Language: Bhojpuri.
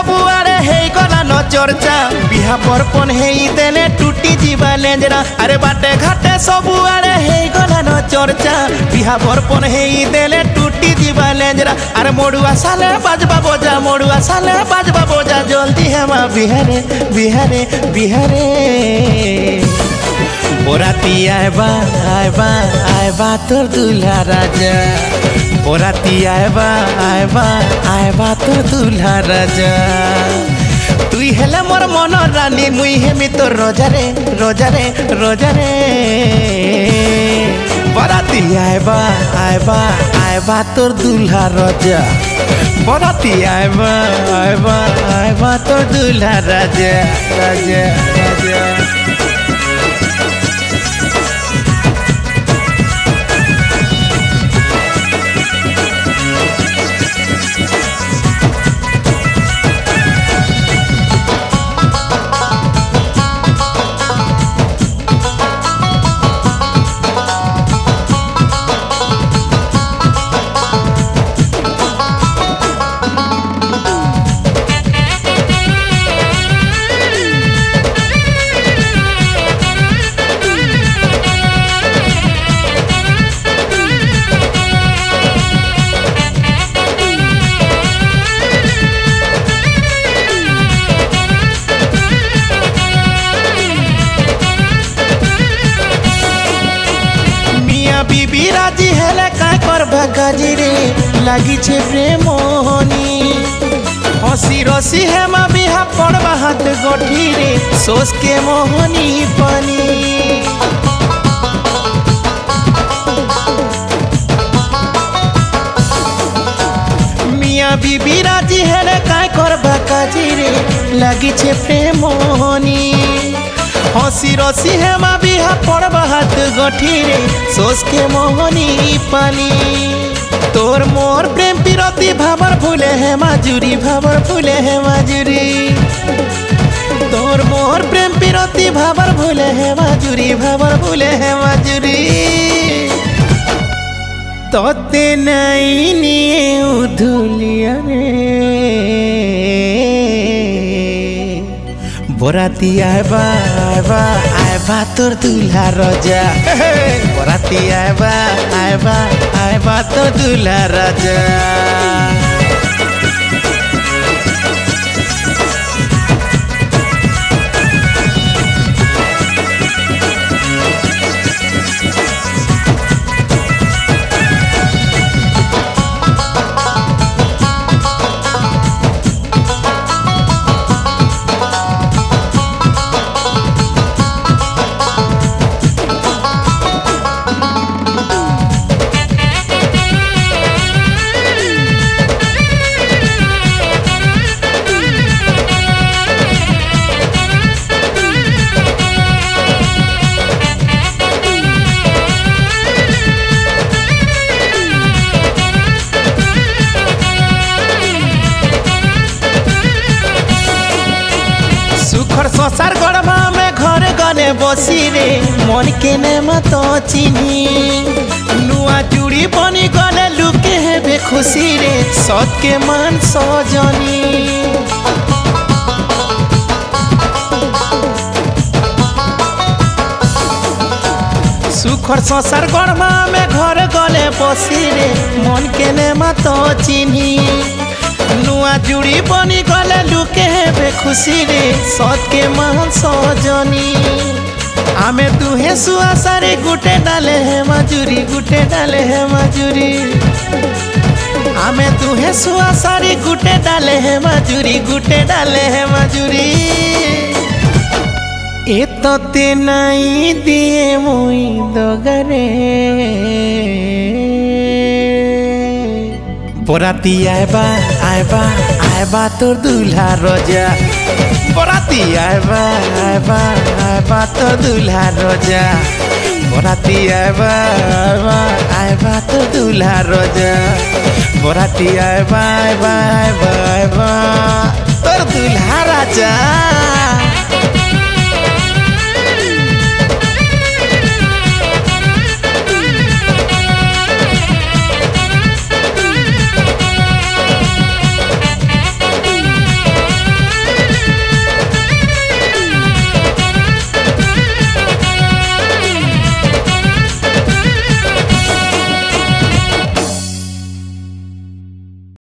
सबुआरे हे गला न चर्चा बिहा बरपन हेई देले टूटी जीवा लेंजरा अरे बाटे घाटे सबुआरे हे गला न चर्चा बिहा बरपन हेई देले टूटी जीवा लेंजरा अरे मोड़ुआ साले बाजबा बोजा मोड़ुआ साले बाजबा बोजा जल्दी हेमा बिहारे बिहारे बिहारे बोराती आएबा आएबा आएबा तोर दूल्हा राजा बोराती आएबा आएबा आएबा तोर दूल्हा राजा तुई हेले मोर मन रानी मुई हेमी तोर रोजारे रोजारे रोजारे बोराती आएबा आएबा आएबा तोर दूल्हा राजा बोराती आएबा आएबा आएबा तोर दूल्हा राजा राजा राजा बीबी राजी हेले काय करबा गाजी रे लागी छे प्रेम मोहनी हसी रसी हेमा बिहा पड़बा हाथ गठी रे सोच के मोहनी पानी मियाँ बीबी राजी हेले काय करबा गाजी रे लागी छे प्रेम मोहनी हसी रसी हेमा बिहा पड़बा हाथ गठी रे सोच के मोहनी पानी तोर मोर प्रेम पिरती भाबर भूले है माजुरी भाबर भूले है माजुरी तोर मोर प्रेम पिरती भाबर भूले है माजुरी भाबर भूले है माजुरी तोते नहीं निये उधुलिया रे बोराती आएबा आएबा आएबा तोर दूल्हा राजा बोराती आएबा आएबा आएबा तोर दूल्हा राजा ससार गड़बा में घर गले बसी रे मन के नेमा तो चिन्ही नुआ चूड़ी बनी गले लुके है बेखुशी रे सत के मान सजनी सुखर ससार गड़बा में घर गले बसी रे मन के नेमा तो चिन्ही नुआ जुड़ी बनी गले लुके है बेखुशी रे सत के मान सजनी आमे तुहे सुआ सारे गुटे डाले है मजूरी गुटे डाले है मजूरी आमे तुहे सुआ सारे गुटे डाले है मजूरी गुटे डाले है मजूरी ए तोते नहीं दिए मुई दगरे बोराती आएबा आएबा आएबा तोर दूल्हा राजा बोराती आएबा आएबा आएबा तोर दूल्हा राजा बोराती आएबा आएबा आएबा तोर दूल्हा राजा बोराती आएबा आएबा